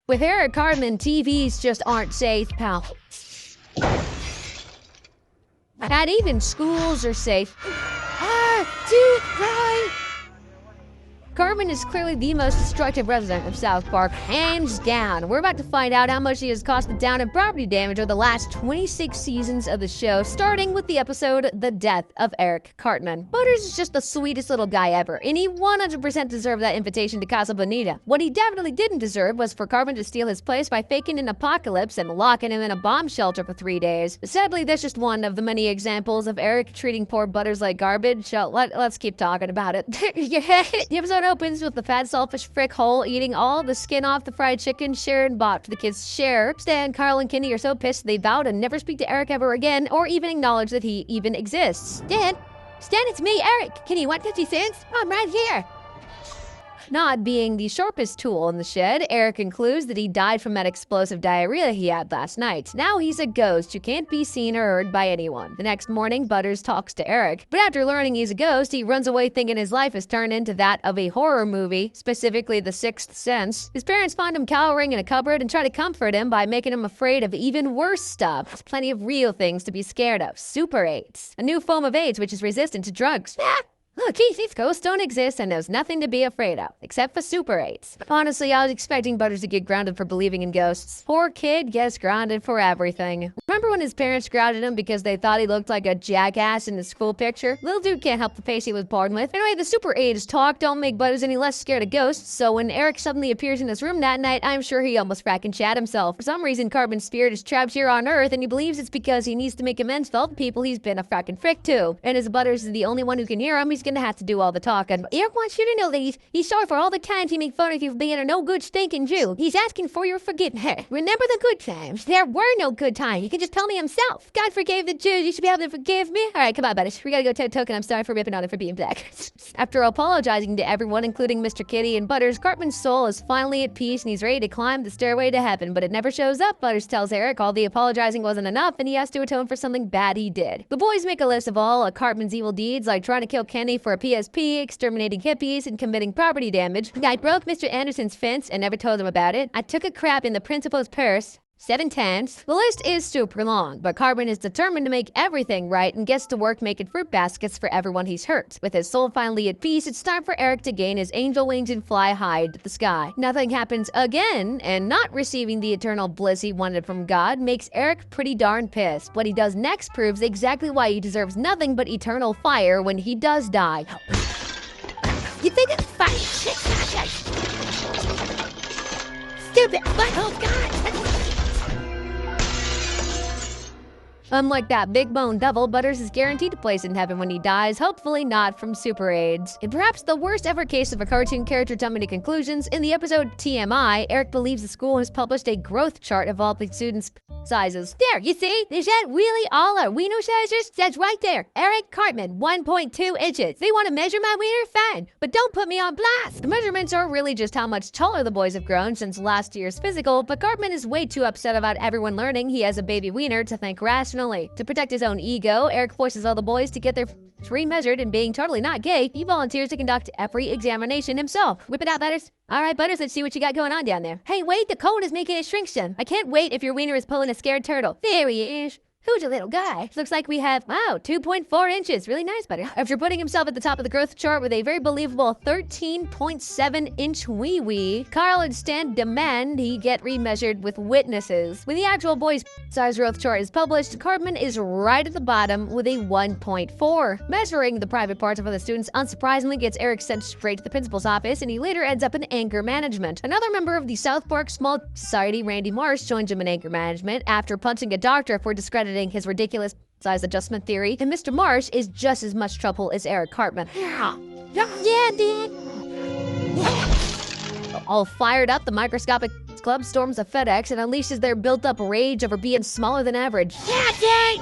With Eric Cartman, TVs just aren't safe, pal. Not even schools are safe. Right. Cartman is clearly the most destructive resident of South Park, hands down. We're about to find out how much he has cost the town in property damage over the last 26 seasons of the show, starting with the episode The Death of Eric Cartman. Butters is just the sweetest little guy ever, and he 100% deserved that invitation to Casa Bonita. What he definitely didn't deserve was for Cartman to steal his place by faking an apocalypse and locking him in a bomb shelter for 3 days. Sadly, that's just one of the many examples of Eric treating poor Butters like garbage, so let's keep talking about it. The episode opens with the fat, selfish frick hole eating all the skin off the fried chicken Sharon bought for the kids to share. Stan, Carl, and Kenny are so pissed they vow to never speak to Eric ever again or even acknowledge that he even exists. Stan, it's me, Eric. Can you want 50 cents? I'm right here. Not being the sharpest tool in the shed, Eric concludes that he died from that explosive diarrhea he had last night. Now he's a ghost who can't be seen or heard by anyone. The next morning, Butters talks to Eric, but after learning he's a ghost, he runs away thinking his life has turned into that of a horror movie, specifically The Sixth Sense. His parents find him cowering in a cupboard and try to comfort him by making him afraid of even worse stuff. There's plenty of real things to be scared of. Super AIDS, a new form of AIDS which is resistant to drugs. Look, these ghosts don't exist and there's nothing to be afraid of, except for Super 8s. Honestly, I was expecting Butters to get grounded for believing in ghosts. Poor kid gets grounded for everything. Remember when his parents grounded him because they thought he looked like a jackass in the school picture? Little dude can't help the face he was born with. Anyway, the Super 8's talk don't make Butters any less scared of ghosts, so when Eric suddenly appears in his room that night, I'm sure he almost fracking shat himself. For some reason, Cartman's spirit is trapped here on Earth, and he believes it's because he needs to make amends to all the people he's been a fracking frick to. And as Butters is the only one who can hear him, he's gonna have to do all the talking. Eric wants you to know that he's sorry for all the times he made fun of you for being a no good stinking Jew. He's asking for your forgiveness. Remember the good times. There were no good times. He can just tell me himself. God forgave the Jews. You should be able to forgive me. All right, come on, Butters. We gotta go tell Token I'm sorry for ripping on him for being black. After apologizing to everyone, including Mr. Kitty and Butters, Cartman's soul is finally at peace and he's ready to climb the stairway to heaven, but it never shows up. Butters tells Eric all the apologizing wasn't enough and he has to atone for something bad he did. The boys make a list of all of Cartman's evil deeds, like trying to kill Kenny for a PSP, exterminating hippies, and committing property damage. I broke Mr. Anderson's fence and never told him about it. I took a crap in the principal's purse 7 times. The list is super long, but Cartman is determined to make everything right and gets to work making fruit baskets for everyone he's hurt. With his soul finally at peace, it's time for Eric to gain his angel wings and fly high to the sky. Nothing happens again, and not receiving the eternal bliss he wanted from God makes Eric pretty darn pissed. What he does next proves exactly why he deserves nothing but eternal fire when he does die. You think it's funny? Stupid butthole God! Unlike that big bone devil, Butters is guaranteed a place in heaven when he dies, hopefully not from Super AIDS. In perhaps the worst ever case of a cartoon character jumping to conclusions, in the episode TMI, Eric believes the school has published a growth chart of all the students' sizes. There, you see? Is that really all our wiener sizes? That's right there. Eric Cartman, 1.2 inches. If they want to measure my wiener, fine, but don't put me on blast. The measurements are really just how much taller the boys have grown since last year's physical, but Cartman is way too upset about everyone learning he has a baby wiener to think rationally. To protect his own ego, Eric forces all the boys to get their remeasured, and being totally not gay, he volunteers to conduct every examination himself. Whip it out, Butters. All right, Butters, let's see what you got going on down there. Hey, wait, the cold is making it shrink some. I can't wait if your wiener is pulling a scared turtle. There he is. Who's a little guy? Looks like we have, wow, 2.4 inches. Really nice, Butter. After putting himself at the top of the growth chart with a very believable 13.7-inch wee-wee, Carl and Stan demand he get remeasured with witnesses. When the actual boy's size growth chart is published, Cartman is right at the bottom with a 1.4. Measuring the private parts of other students unsurprisingly gets Eric sent straight to the principal's office, and he later ends up in anger management. Another member of the South Park Small Society, Randy Marsh, joins him in anger management after punching a doctor for discrediting his ridiculous size adjustment theory, and Mr. Marsh is just as much trouble as Eric Cartman. Yeah, dude. All fired up, the microscopic club storms a FedEx and unleashes their built-up rage over being smaller than average. Yeah, dude.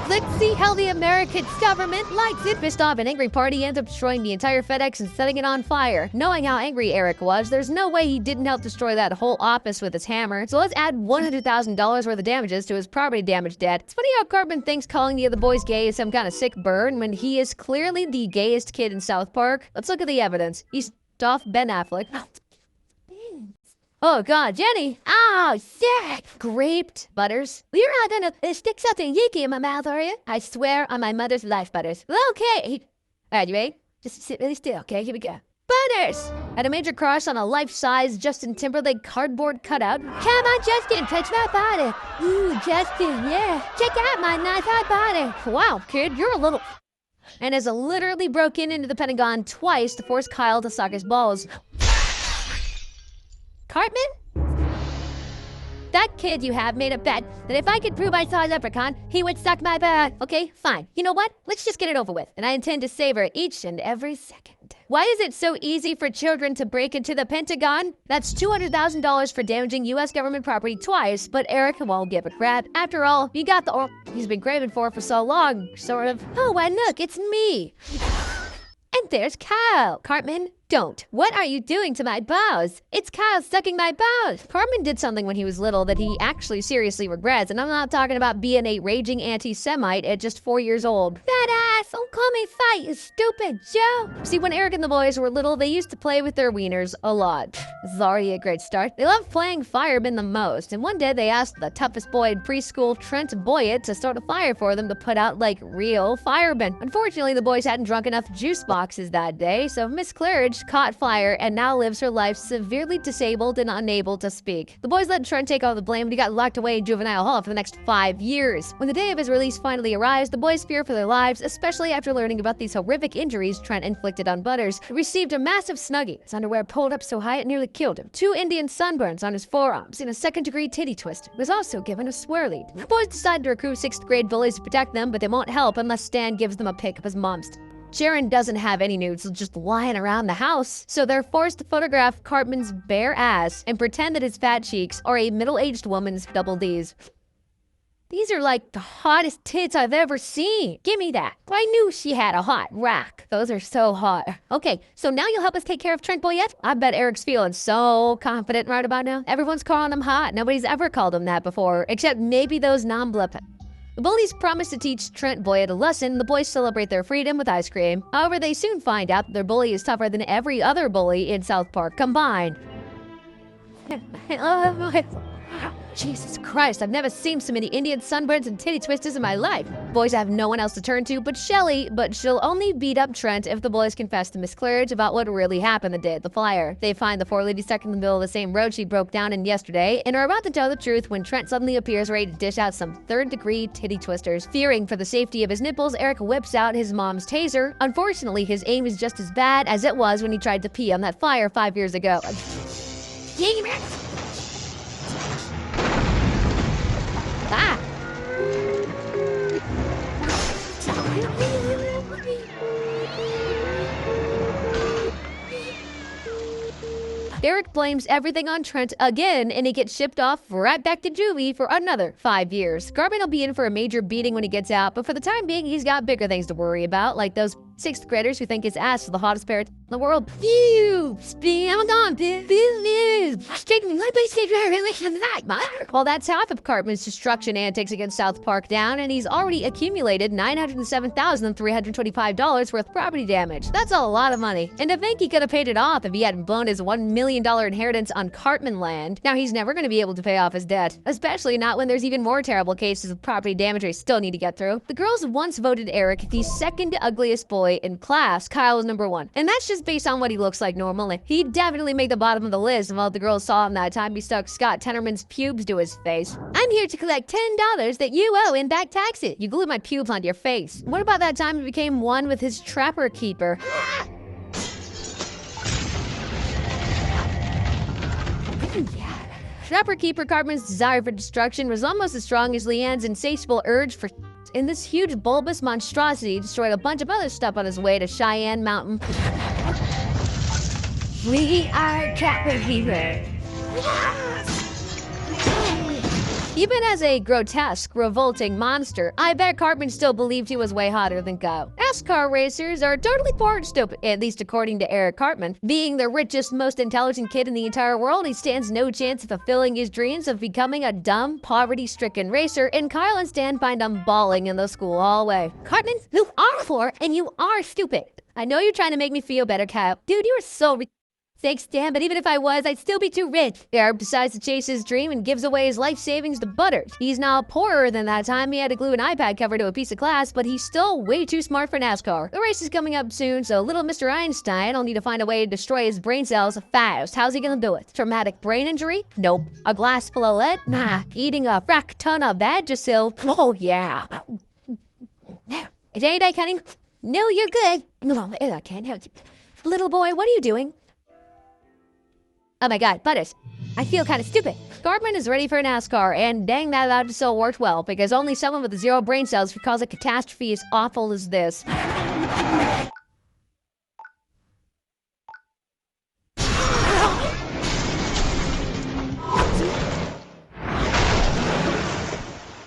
Let's see how the American government likes it. Pissed off, an angry party ends up destroying the entire FedEx and setting it on fire. Knowing how angry Eric was, there's no way he didn't help destroy that whole office with his hammer. So let's add $100,000 worth of damages to his property damage debt. It's funny how Cartman thinks calling the other boys gay is some kind of sick burn when he is clearly the gayest kid in South Park. Let's look at the evidence. He's off Ben Affleck. Oh God, Jenny! Oh, sick! Graped Butters. You're not gonna stick something yicky in my mouth, are you? I swear on my mother's life, Butters. Okay. Alright, you ready? Just sit really still, okay? Here we go. Butters! Had a major crush on a life-size Justin Timberlake cardboard cutout. Come on, Justin, touch my body. Ooh, Justin, yeah. Check out my nice hot body. Wow, kid, you're a little... And has literally broken into the Pentagon twice to force Kyle to suck his balls. Cartman? That kid you have made a bet that if I could prove I saw a leprechaun, he would suck my butt. Okay, fine. You know what? Let's just get it over with. And I intend to savor each and every second. Why is it so easy for children to break into the Pentagon? That's $200,000 for damaging U.S. government property twice, but Eric won't give a crap. After all, he got the he's been craving for so long, sort of. Oh, and look, it's me. And there's Kyle. Cartman, don't. What are you doing to my balls? It's Kyle sucking my balls. Cartman did something when he was little that he actually seriously regrets, and I'm not talking about being a raging anti-Semite at just 4 years old. Fat ass, don't call me fat, you stupid Joe. See, when Eric and the boys were little, they used to play with their wieners a lot. This is already a great start. They loved playing fireman the most, and one day they asked the toughest boy in preschool, Trent Boyett, to start a fire for them to put out like real firemen. Unfortunately, the boys hadn't drunk enough juice boxes that day, so Miss Claridge caught fire and now lives her life severely disabled and unable to speak. The boys let Trent take all the blame, but he got locked away in juvenile hall for the next 5 years. When the day of his release finally arrives, the boys fear for their lives, especially after learning about these horrific injuries Trent inflicted on Butters, who received a massive snuggie. His underwear pulled up so high it nearly killed him. 2 Indian sunburns on his forearms and a second-degree titty twist. He was also given a swear lead. The boys decide to recruit 6th grade bullies to protect them, but they won't help unless Stan gives them a pic of his mom's. Sharon doesn't have any nudes just lying around the house, so they're forced to photograph Cartman's bare ass and pretend that his fat cheeks are a middle-aged woman's double D's. These are like the hottest tits I've ever seen. Give me that. I knew she had a hot rack. Those are so hot. Okay, so now you'll help us take care of Trent Boyett? I bet Eric's feeling so confident right about now. Everyone's calling him hot. Nobody's ever called him that before, except maybe those non-blip. The bullies promise to teach Trent Boyett a lesson. The boys celebrate their freedom with ice cream. However, they soon find out that their bully is tougher than every other bully in South Park combined. Jesus Christ, I've never seen so many Indian sunburns and titty twisters in my life. Boys have no one else to turn to but Shelly, but she'll only beat up Trent if the boys confess to Miss Claridge about what really happened the day of the fire. They find the 4 ladies stuck in the middle of the same road she broke down in yesterday and are about to tell the truth when Trent suddenly appears ready to dish out some 3rd-degree titty twisters. Fearing for the safety of his nipples, Eric whips out his mom's taser. Unfortunately, his aim is just as bad as it was when he tried to pee on that fire 5 years ago. Damn it! Ah! Eric blames everything on Trent again, and he gets shipped off right back to juvie for another 5 years. Cartman will be in for a major beating when he gets out, but for the time being, he's got bigger things to worry about, like those 6th graders who think his ass is the hottest parrot in the world. Phew! I'm gone, Well, that's half of Cartman's destruction antics against South Park down, and he's already accumulated $907,325 worth of property damage. That's a lot of money. And to think he could have paid it off if he hadn't blown his $1 million inheritance on Cartman land. Now he's never going to be able to pay off his debt, especially not when there's even more terrible cases of property damage they still need to get through. The girls once voted Eric the 2nd ugliest boy in class. Kyle is number 1. And that's just based on what he looks like normally. He definitely made the bottom of the list of all the girls saw him that time he stuck Scott Tenorman's pubes to his face. I'm here to collect $10 that you owe in back taxes. You glued my pubes onto your face. What about that time he became one with his trapper keeper? Trapper Keeper Cartman's desire for destruction was almost as strong as Leanne's insatiable urge for and this huge bulbous monstrosity destroyed a bunch of other stuff on his way to Cheyenne Mountain. We are Trapper Keeper. Even as a grotesque, revolting monster, I bet Cartman still believed he was way hotter than Kyle. NASCAR racers are totally bored stupid, at least according to Eric Cartman. Being the richest, most intelligent kid in the entire world, he stands no chance of fulfilling his dreams of becoming a dumb, poverty-stricken racer, and Kyle and Stan find him bawling in the school hallway. Cartman, you are poor, and you are stupid. I know you're trying to make me feel better, Kyle. Dude, you are so Thanks, Dan, but even if I was, I'd still be too rich. Eric decides to chase his dream and gives away his life savings to Butters. He's now poorer than that time he had to glue an iPad cover to a piece of glass, but he's still way too smart for NASCAR. The race is coming up soon, so little Mr. Einstein will need to find a way to destroy his brain cells fast. How's he gonna do it? Traumatic brain injury? Nope. A glass full of lead? Nah. Eating a frack ton of Vagisil? Oh, yeah. Is anything cunning? No, you're good. No, I can't help you. Little boy, what are you doing? Oh my god, Butters. I feel kind of stupid. Cartman is ready for NASCAR, and dang, that Vagisil worked well, because only someone with 0 brain cells could cause a catastrophe as awful as this.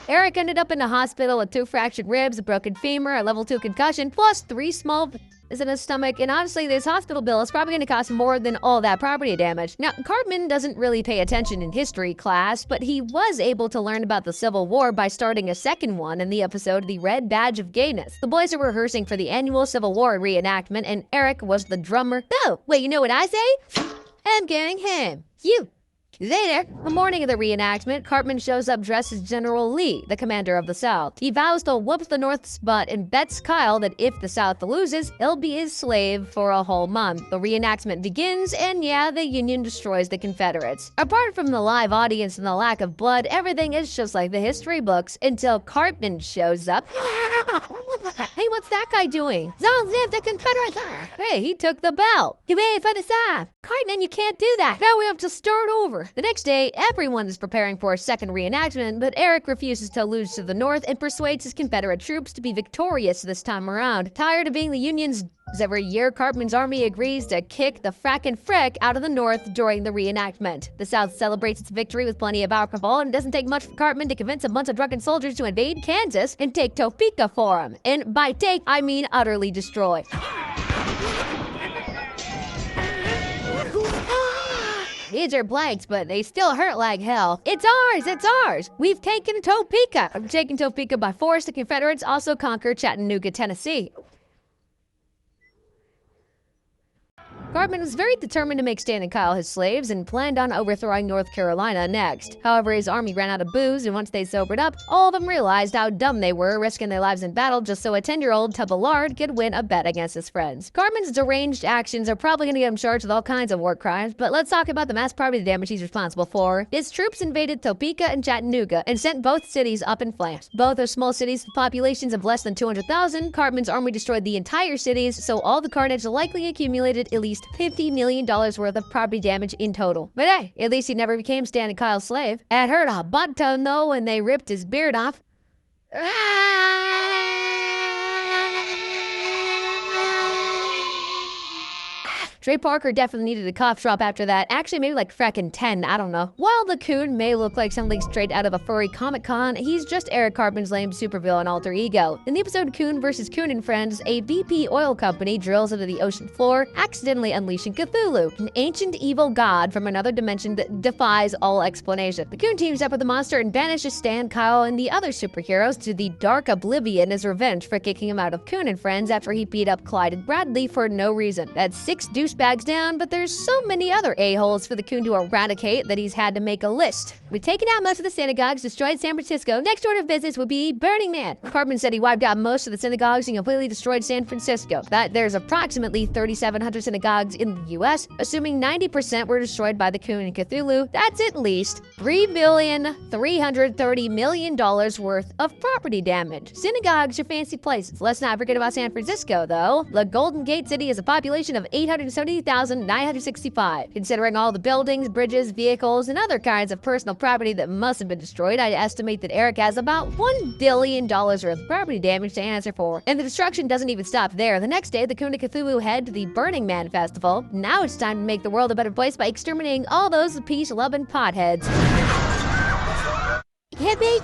Eric ended up in the hospital with 2 fractured ribs, a broken femur, a level 2 concussion, plus 3 small in his stomach, and honestly, this hospital bill is probably going to cost more than all that property damage. Now, Cartman doesn't really pay attention in history class, but he was able to learn about the Civil War by starting a second one in the episode The Red Badge of Gayness. The boys are rehearsing for the annual Civil War reenactment, and Eric was the drummer. Oh, wait, you know what I say? I'm getting him. You. Later, the morning of the reenactment, Cartman shows up dressed as General Lee, the commander of the South. He vows to whoop the North's butt and bets Kyle that if the South loses, he'll be his slave for a whole month. The reenactment begins, and yeah, the Union destroys the Confederates. Apart from the live audience and the lack of blood, everything is just like the history books until Cartman shows up. Hey, what's that guy doing? Long live the Confederates! Hey, he took the belt. You made it for the South. Cartman, you can't do that. Now we have to start over. The next day, everyone is preparing for a second reenactment, but Eric refuses to lose to the North and persuades his Confederate troops to be victorious this time around. Tired of being the Union's every year, Cartman's army agrees to kick the frackin' frick out of the North during the reenactment. The South celebrates its victory with plenty of alcohol, and it doesn't take much for Cartman to convince a bunch of drunken soldiers to invade Kansas and take Topeka for him. And by take, I mean utterly destroy. These are blanks, but they still hurt like hell. It's ours! It's ours! We've taken Topeka! Taking Topeka by force, the Confederates also conquered Chattanooga, Tennessee. Cartman was very determined to make Stan and Kyle his slaves and planned on overthrowing North Carolina next. However, his army ran out of booze, and once they sobered up, all of them realized how dumb they were, risking their lives in battle just so a 10-year-old Tubba Lard could win a bet against his friends. Cartman's deranged actions are probably going to get him charged with all kinds of war crimes, but let's talk about the mass property damage he's responsible for. His troops invaded Topeka and Chattanooga and sent both cities up in flames. Both are small cities with populations of less than 200,000. Cartman's army destroyed the entire cities, so all the carnage likely accumulated at least $50 million worth of property damage in total. But hey, at least he never became Stan and Kyle's slave. It hurt a butt ton though when they ripped his beard off. Trey Parker definitely needed a cough drop after that. Actually, maybe like frackin' 10, I don't know. While the Coon may look like something straight out of a furry Comic-Con, he's just Eric Cartman's lame supervillain alter ego. In the episode Coon vs. Coon and Friends, a BP oil company drills into the ocean floor, accidentally unleashing Cthulhu, an ancient evil god from another dimension that defies all explanation. The Coon teams up with the monster and banishes Stan, Kyle, and the other superheroes to the dark oblivion as revenge for kicking him out of Coon and Friends after he beat up Clyde and Bradley for no reason. That's 6 douchebags down, but there's so many other a-holes for the Coon to eradicate that he's had to make a list. We've taken out most of the synagogues, destroyed San Francisco. Next order of business would be Burning Man. Cartman said he wiped out most of the synagogues and completely destroyed San Francisco. That there's approximately 3,700 synagogues in the US, assuming 90% were destroyed by the Coon and Cthulhu. That's at least $3,330,000,000 worth of property damage. Synagogues are fancy places. Let's not forget about San Francisco, though. The Golden Gate City has a population of 870,965. Considering all the buildings, bridges, vehicles, and other kinds of personal property that must have been destroyed, I estimate that Eric has about $1 billion worth of property damage to answer for. And the destruction doesn't even stop there. The next day, the Coon and Cthulhu head to the Burning Man Festival. Now it's time to make the world a better place by exterminating all those peace-loving potheads. Hippie?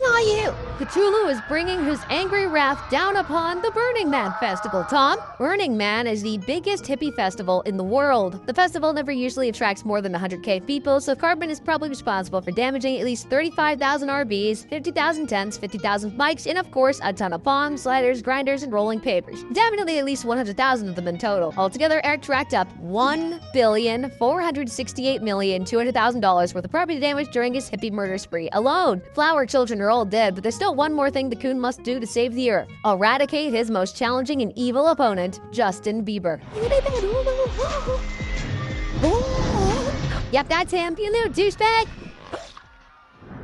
Not you! Cthulhu is bringing his angry wrath down upon the Burning Man Festival. Tom? Burning Man is the biggest hippie festival in the world. The festival never usually attracts more than 100k people, so Cartman is probably responsible for damaging at least 35,000 RVs, 50,000 tents, 50,000 bikes, and of course, a ton of palms, sliders, grinders, and rolling papers. Definitely at least 100,000 of them in total. Altogether, Eric racked up $1,468,200,000 worth of property damage during his hippie murder spree alone. Flower children are all dead, but there's still one more thing the coon must do to save the earth. Eradicate his most challenging and evil opponent, Justin Bieber. Yep, that's him, you little douchebag.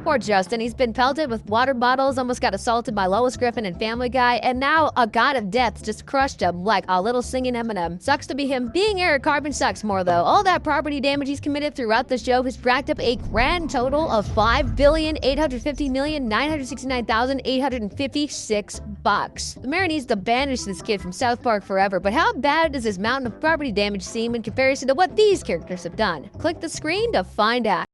Poor Justin, he's been pelted with water bottles, almost got assaulted by Lois Griffin and Family Guy, and now a god of death just crushed him like a little singing Eminem. Sucks to be him. Being Eric Cartman sucks more though. All that property damage he's committed throughout the show has racked up a grand total of $5,850,969,856. The mayor needs to banish this kid from South Park forever, but how bad does this mountain of property damage seem in comparison to what these characters have done? Click the screen to find out.